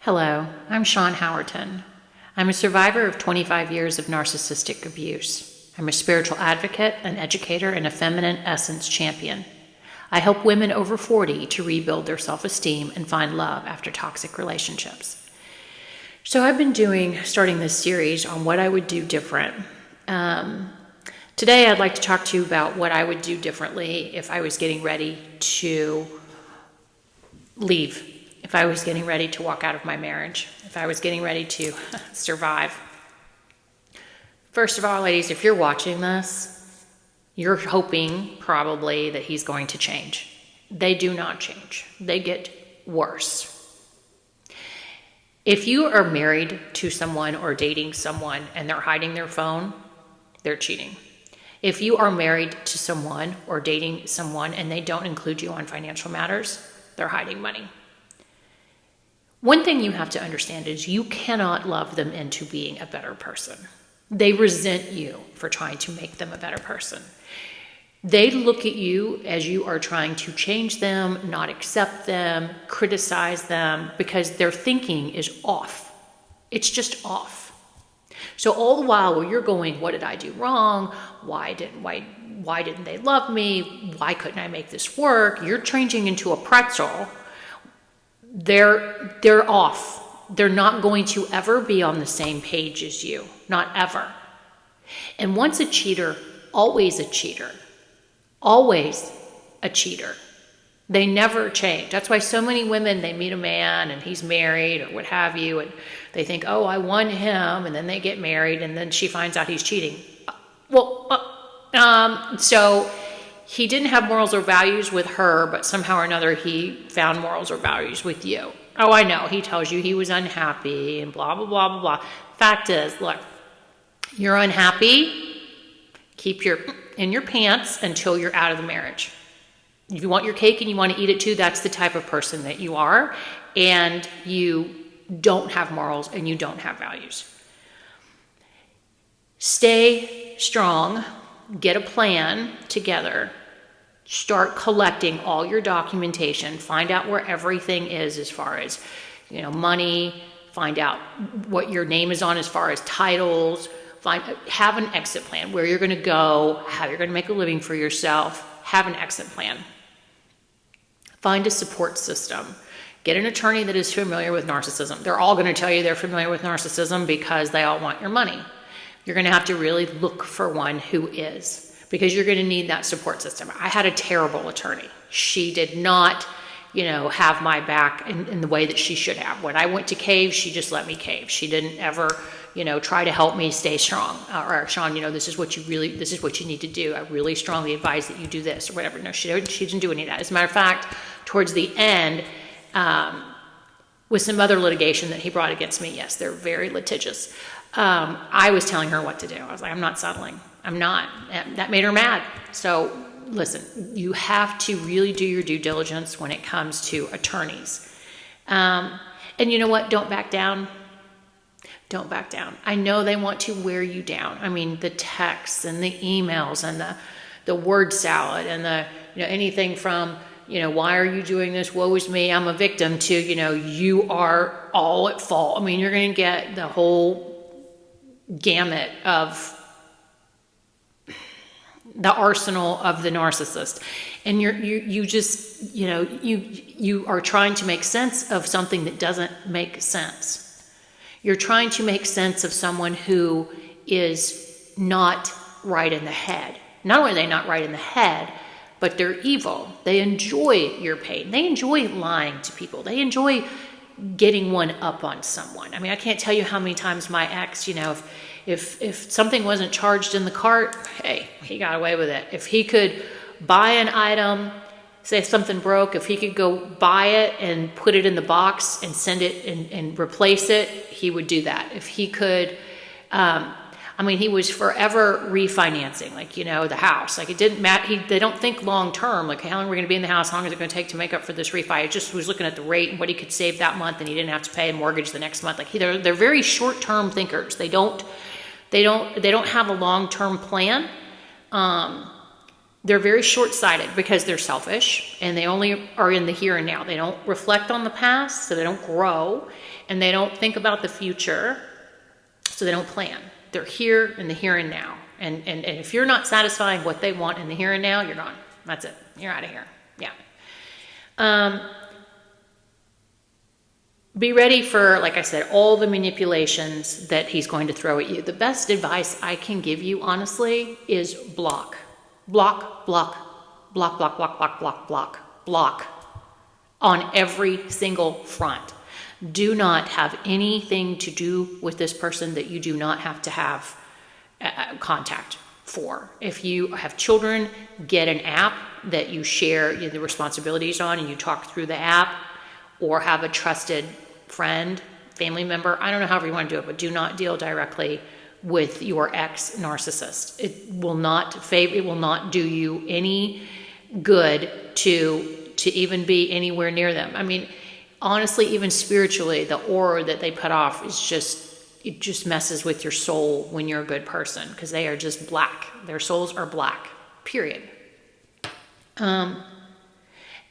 Hello, I'm Shawn Howerton. I'm a survivor of 25 years of narcissistic abuse. I'm a spiritual advocate, an educator, and a feminine essence champion. I help women over 40 to rebuild their self-esteem and find love after toxic relationships. So I've been starting this series on what I would do different. Today I'd like to talk to you about what I would do differently if I was getting ready to leave. If I was getting ready to walk out of my marriage, if I was getting ready to survive. First of all, ladies, if you're watching this, you're hoping probably that he's going to change. They do not change. They get worse. If you are married to someone or dating someone and they're hiding their phone, they're cheating. If you are married to someone or dating someone and they don't include you on financial matters, they're hiding money. One thing you have to understand is you cannot love them into being a better person. They resent you for trying to make them a better person. They look at you as you are trying to change them, not accept them, criticize them, because their thinking is off. It's just off. So all the while you're going, what did I do wrong? Why didn't they love me? Why couldn't I make this work? You're changing into a pretzel. They're off. They're not going to ever be on the same page as you. Not ever. And once a cheater, always a cheater. Always a cheater. They never change. That's why so many women, they meet a man and he's married or what have you, and they think, oh, I won him, and then they get married, and then she finds out he's cheating. So he didn't have morals or values with her, but somehow or another he found morals or values with you. Oh, I know. He tells you he was unhappy and blah, blah, blah, blah, blah. Fact is, look, you're unhappy. Keep in your pants until you're out of the marriage. If you want your cake and you want to eat it too, that's the type of person that you are. And you don't have morals and you don't have values. Stay strong. Get a plan together. Start collecting all your documentation. Find out where everything is as far as, money. Find out what your name is on as far as titles. Have an exit plan. Where you're going to go. How you're going to make a living for yourself. Have an exit plan. Find a support system. Get an attorney that is familiar with narcissism. They're all going to tell you they're familiar with narcissism because they all want your money. You're going to have to really look for one who is, because you're going to need that support system. I had a terrible attorney. She did not, have my back in the way that she should have. When I went to cave, she just let me cave. She didn't ever, try to help me stay strong. Or Shawn, this is what you need to do. I really strongly advise that you do this or whatever. No, she didn't do any of that. As a matter of fact, towards the end, with some other litigation that he brought against me, yes, they're very litigious. I was telling her what to do. I was like, I'm not settling. I'm not. That made her mad. So listen, you have to really do your due diligence when it comes to attorneys. And you know what? Don't back down. Don't back down. I know they want to wear you down. I mean, the texts and the emails and the word salad and the, anything from, why are you doing this? Woe is me. I'm a victim to, you are all at fault. I mean, you're going to get the whole gamut of the arsenal of the narcissist. And you just, you are trying to make sense of something that doesn't make sense. You're trying to make sense of someone who is not right in the head. Not only are they not right in the head, but they're evil. They enjoy your pain. They enjoy lying to people. They enjoy getting one up on someone. I mean, I can't tell you how many times my ex, if something wasn't charged in the cart, hey, he got away with it. If he could buy an item, say something broke, if he could go buy it and put it in the box and send it and replace it, he would do that. If he could, he was forever refinancing, the house. It didn't matter. They don't think long term, how long are we going to be in the house? How long is it going to take to make up for this refi? It just was looking at the rate and what he could save that month, and he didn't have to pay a mortgage the next month. They're very short term thinkers. They don't have a long term plan. They're very short-sighted because they're selfish and they only are in the here and now. They don't reflect on the past, so they don't grow, and they don't think about the future, so they don't plan. They're here in the here and now. And if you're not satisfying what they want in the here and now, you're gone. That's it. You're out of here. Yeah. Be ready for, like I said, all the manipulations that he's going to throw at you. The best advice I can give you, honestly, is block. Block, block, block, block, block, block, block, block, block on every single front. Do not have anything to do with this person that you do not have to have contact for. If you have children, get an app that you share the responsibilities on and you talk through the app, or have a trusted friend, family member. I don't know however you want to do it, but do not deal directly with your ex-narcissist. It will not do you any good to even be anywhere near them. I mean, honestly, even spiritually, the aura that they put off it just messes with your soul when you're a good person, because they are just black. Their souls are black, period. And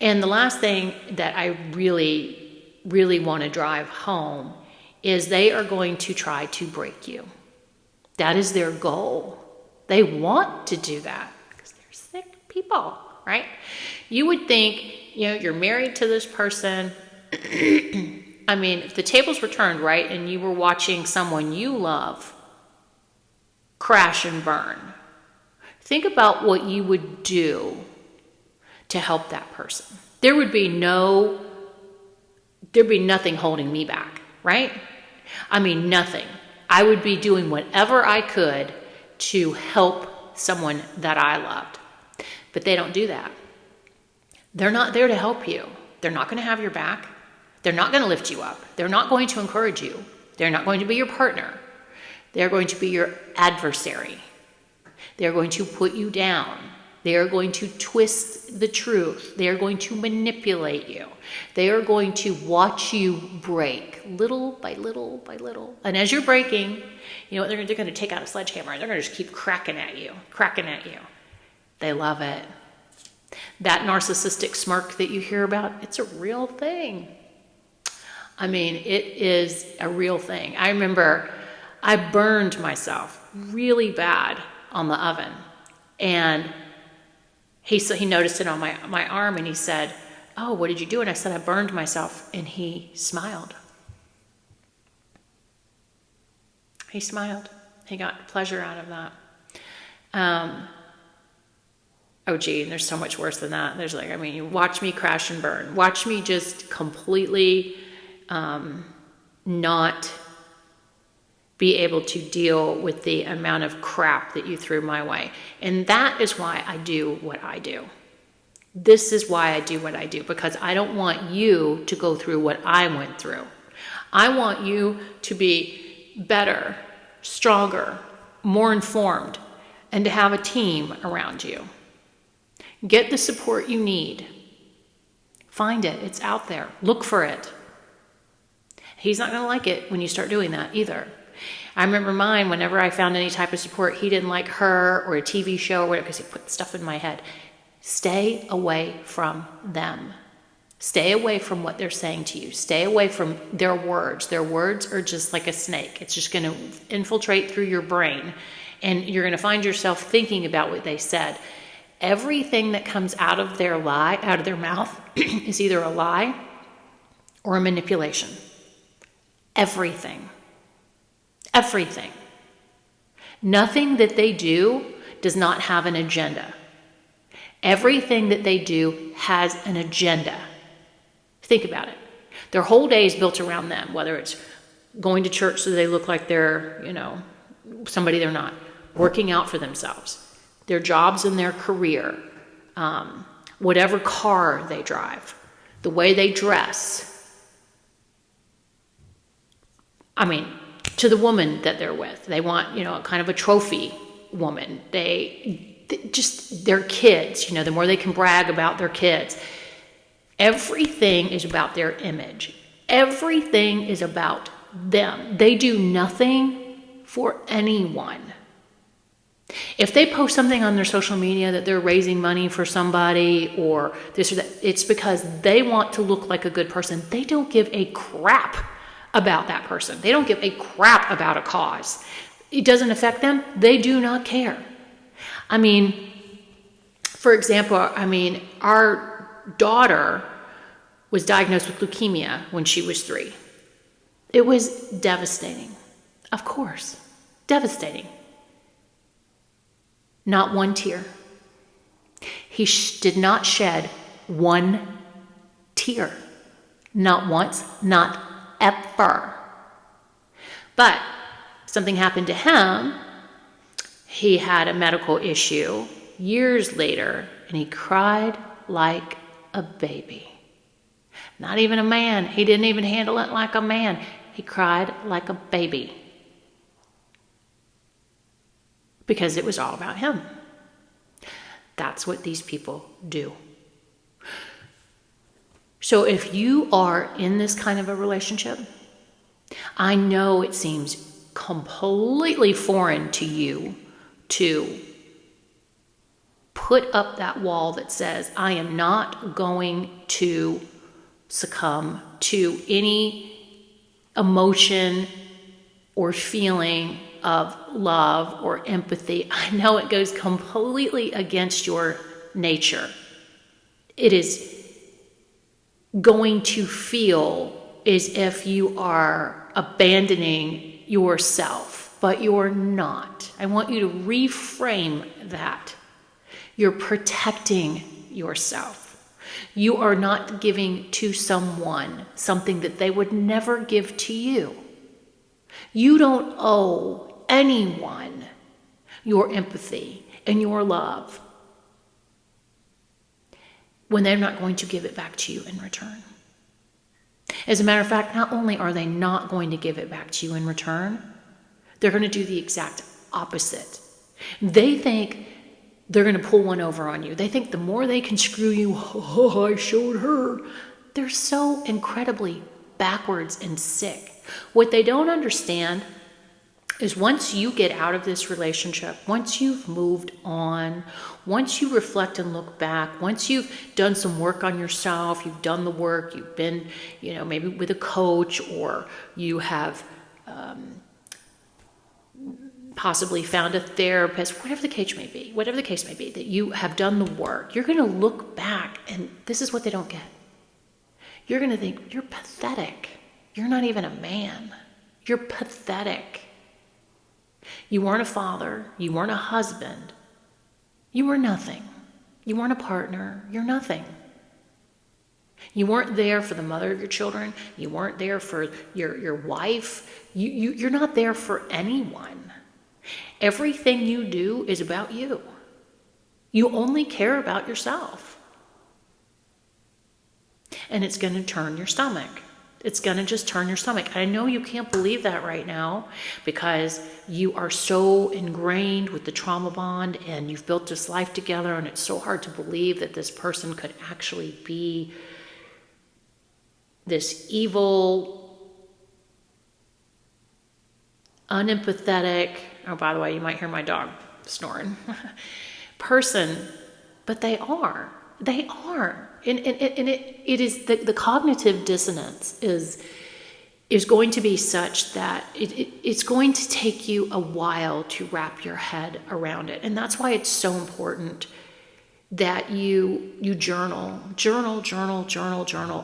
the last thing that I really, really want to drive home is they are going to try to break you. That is their goal. They want to do that because they're sick people, right? You would think, you're married to this person. I mean, if the tables were turned, right, and you were watching someone you love crash and burn, think about what you would do to help that person. There'd be nothing holding me back, right? I mean, nothing. I would be doing whatever I could to help someone that I loved. But they don't do that. They're not there to help you. They're not going to have your back. They're not going to lift you up. They're not going to encourage you. They're not going to be your partner. They're going to be your adversary. They're going to put you down. They are going to twist the truth. They are going to manipulate you. They are going to watch you break little by little by little. And as you're breaking, they're going to take out a sledgehammer and they're going to just keep cracking at you. They love it. That narcissistic smirk that you hear about, it's a real thing. I mean, it is a real thing. I remember I burned myself really bad on the oven, and he noticed it on my arm, and he said, "Oh, what did you do?" And I said, "I burned myself." And he smiled. He smiled. He got pleasure out of that. Oh, gee, and there's so much worse than that. There's you watch me crash and burn. Watch me just completely not be able to deal with the amount of crap that you threw my way. And that is why I do what I do. This is why I do what I do, because I don't want you to go through what I went through. I want you to be better, stronger, more informed, and to have a team around you. Get the support you need. Find it. It's out there. Look for it. He's not going to like it when you start doing that either. I remember mine, whenever I found any type of support, he didn't like her or a TV show or whatever, because he put stuff in my head. Stay away from them. Stay away from what they're saying to you. Stay away from their words. Their words are just like a snake. It's just going to infiltrate through your brain, and you're going to find yourself thinking about what they said. Everything that comes out of their mouth is either a lie or a manipulation. Everything. Nothing that they do does not have an agenda. Everything that they do has an agenda. Think about it. Their whole day is built around them, whether it's going to church so they look like they're, somebody they're not, working out for themselves, their jobs and their career, whatever car they drive, the way they dress. I mean, to the woman that they're with, they want, kind of a trophy woman. They just, their kids, the more they can brag about their kids. Everything is about their image. Everything is about them. They do nothing for anyone. If they post something on their social media that they're raising money for somebody or this or that, it's because they want to look like a good person. They don't give a crap about that person. They don't give a crap about a cause. It doesn't affect them. They do not care. I mean, for example, our daughter was diagnosed with leukemia when she was 3. It was devastating. Of course, devastating. Not one tear. He did not shed one tear. Not once, not ever. But something happened to him. He had a medical issue years later, and he cried like a baby. Not even a man. He didn't even handle it like a man. He cried like a baby. Because it was all about him. That's what these people do. So if you are in this kind of a relationship, I know it seems completely foreign to you to put up that wall that says, I am not going to succumb to any emotion or feeling of love or empathy. I know it goes completely against your nature. It is going to feel as if you are abandoning yourself, but you're not. I want you to reframe that. You're protecting yourself. You are not giving to someone something that they would never give to you. You don't owe anyone your empathy and your love when they're not going to give it back to you in return. As a matter of fact, not only are they not going to give it back to you in return, they're going to do the exact opposite. They think they're going to pull one over on you. They think the more they can screw you, oh, I showed her. They're so incredibly backwards and sick. What they don't understand is once you get out of this relationship, once you've moved on, once you reflect and look back, once you've done some work on yourself, you've done the work, you've been, maybe with a coach, or you have possibly found a therapist, whatever the case may be, that you have done the work, you're going to look back, and this is what they don't get. You're going to think, you're pathetic. You're not even a man. You're pathetic. You weren't a father. You weren't a husband. You were nothing. You weren't a partner. You're nothing. You weren't there for the mother of your children. You weren't there for your wife. You're not there for anyone. Everything you do is about you. You only care about yourself. And it's going to turn your stomach. It's going to just turn your stomach. I know you can't believe that right now because you are so ingrained with the trauma bond and you've built this life together, and it's so hard to believe that this person could actually be this evil, unempathetic, oh, by the way, you might hear my dog snoring, person, but they are. They are. And it is the cognitive dissonance is going to be such that it's going to take you a while to wrap your head around it. And that's why it's so important that you journal.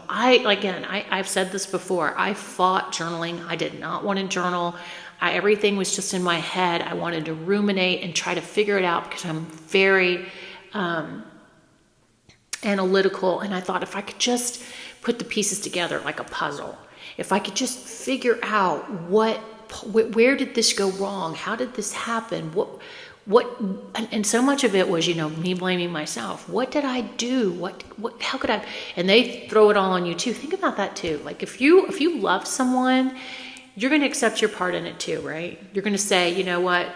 I've said this before. I fought journaling. I did not want to journal. Everything was just in my head. I wanted to ruminate and try to figure it out because I'm very analytical, and I thought if I could just put the pieces together like a puzzle, if I could just figure out where did this go wrong, how did this happen, and so much of it was me blaming myself. What did I do? How could I? And they throw it all on you too. Think about that too. Like if you love someone, you're going to accept your part in it too, right? You're going to say, you know what?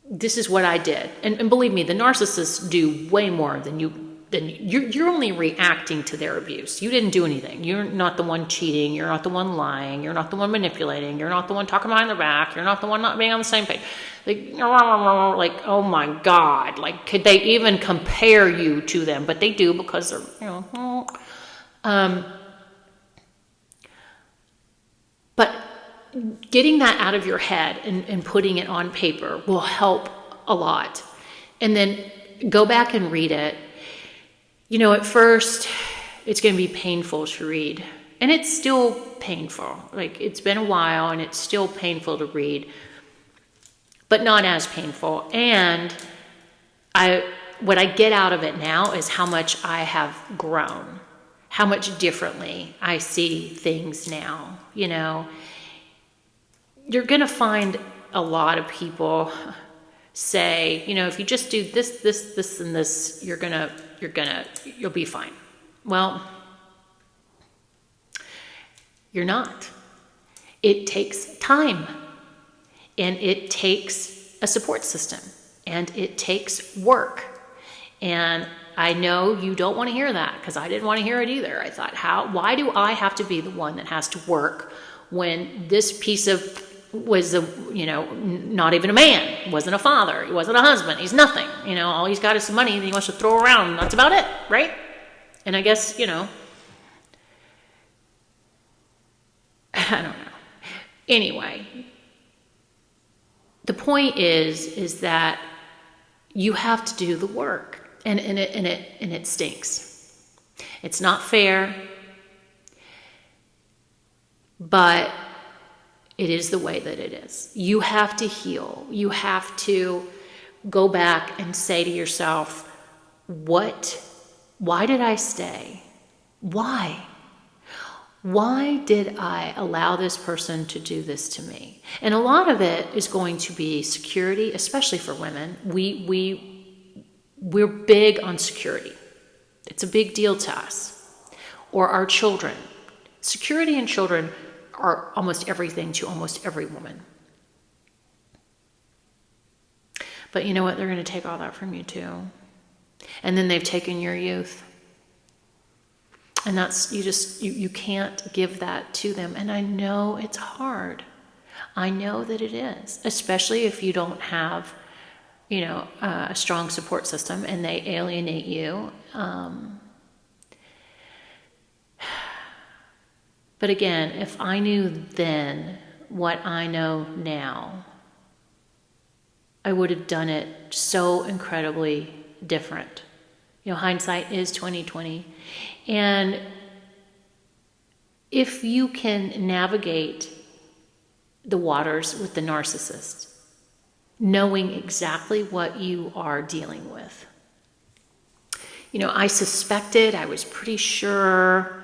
This is what I did. And believe me, the narcissists do way more than you then you're only reacting to their abuse. You didn't do anything. You're not the one cheating. You're not the one lying. You're not the one manipulating. You're not the one talking behind their back. You're not the one not being on the same page. Like, oh my God, like, could they even compare you to them? But they do, because they're, but getting that out of your head and putting it on paper will help a lot. And then go back and read it. At first, it's going to be painful to read. And it's still painful. Like, it's been a while and it's still painful to read. But not as painful. And what I get out of it now is how much I have grown. How much differently I see things now. You're going to find a lot of people say, if you just do this, and this, you'll be fine. Well, you're not. It takes time, and it takes a support system, and it takes work. And I know you don't want to hear that, because I didn't want to hear it either. I thought, why do I have to be the one that has to work when this piece of was not even a man, wasn't a father, he wasn't a husband, he's nothing, all he's got is some money that he wants to throw around, and that's about it, right? And I guess, I don't know. Anyway, the point is that you have to do the work, and it stinks. It's not fair, but it is the way that it is. You have to heal. You have to go back and say to yourself, why did I stay? Why? Why did I allow this person to do this to me? And a lot of it is going to be security, especially for women. We're big on security. It's a big deal to us. Or our children. Security and children are almost everything to almost every woman. But you know what? They're going to take all that from you too. And then they've taken your youth. And that's, you can't give that to them. And I know it's hard. I know that it is. Especially if you don't have, a strong support system and they alienate you. But again, if I knew then what I know now, I would have done it so incredibly different. Hindsight is 2020. And if you can navigate the waters with the narcissist, knowing exactly what you are dealing with. I suspected, I was pretty sure,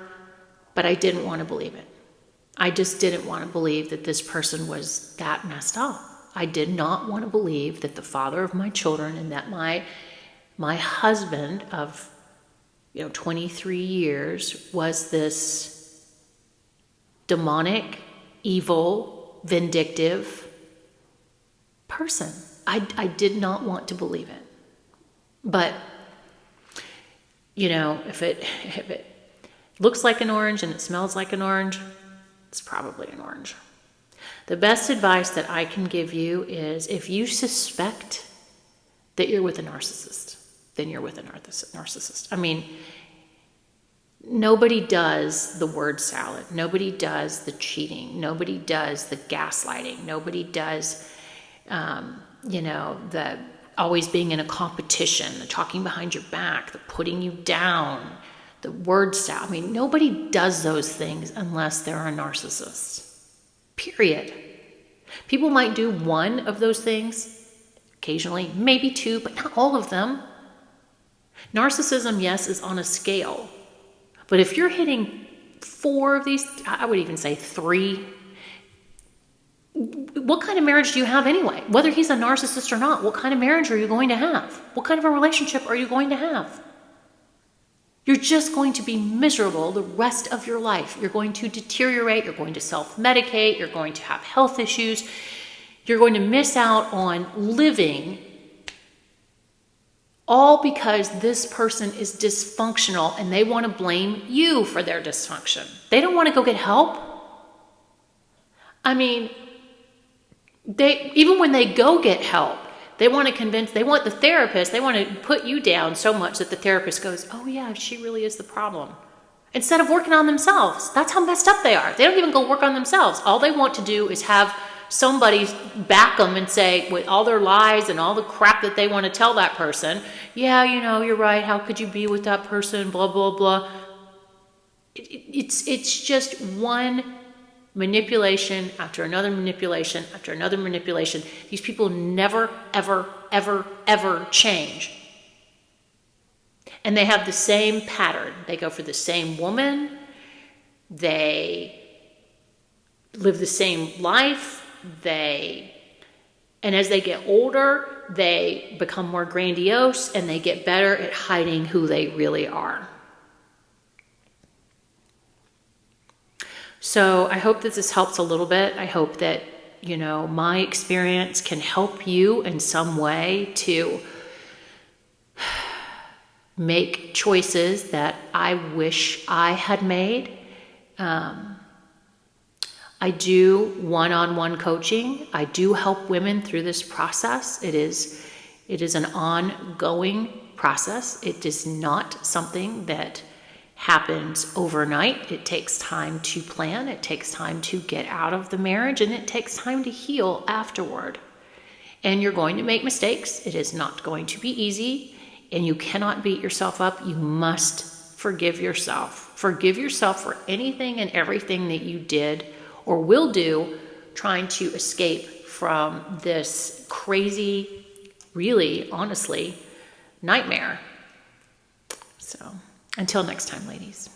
but I didn't want to believe it. I just didn't want to believe that this person was that messed up. I did not want to believe that the father of my children and that my husband of 23 years was this demonic, evil, vindictive person. I did not want to believe it. But if it looks like an orange and it smells like an orange, it's probably an orange. The best advice that I can give you is, if you suspect that you're with a narcissist, then you're with a narcissist. I mean, nobody does the word salad. Nobody does the cheating. Nobody does the gaslighting. Nobody does, the always being in a competition, the talking behind your back, the putting you down, the word salad. I mean, nobody does those things unless they're a narcissist. Period. People might do one of those things occasionally, maybe two, but not all of them. Narcissism, yes, is on a scale. But if you're hitting 4 of these, I would even say 3, what kind of marriage do you have anyway? Whether he's a narcissist or not, what kind of marriage are you going to have? What kind of a relationship are you going to have? You're just going to be miserable the rest of your life. You're going to deteriorate. You're going to self-medicate. You're going to have health issues. You're going to miss out on living all because this person is dysfunctional and they want to blame you for their dysfunction. They don't want to go get help. I mean, even when they go get help, they want the therapist, they want to put you down so much that the therapist goes, oh yeah, she really is the problem. Instead of working on themselves. That's how messed up they are. They don't even go work on themselves. All they want to do is have somebody back them and say, with all their lies and all the crap that they want to tell that person, yeah, you're right, how could you be with that person, blah, blah, blah. It's just one manipulation after another manipulation after another manipulation. These people never, ever, ever, ever change. And they have the same pattern. They go for the same woman. They live the same life. And as they get older, they become more grandiose and they get better at hiding who they really are. So I hope that this helps a little bit. I hope that, my experience can help you in some way to make choices that I wish I had made. I do one-on-one coaching. I do help women through this process. It is an ongoing process. It is not something that happens overnight. It takes time to plan. It takes time to get out of the marriage, and it takes time to heal afterward. And you're going to make mistakes. It is not going to be easy, and you cannot beat yourself up. You must forgive yourself. Forgive yourself for anything and everything that you did or will do trying to escape from this crazy, really, honestly, nightmare. So, until next time, ladies.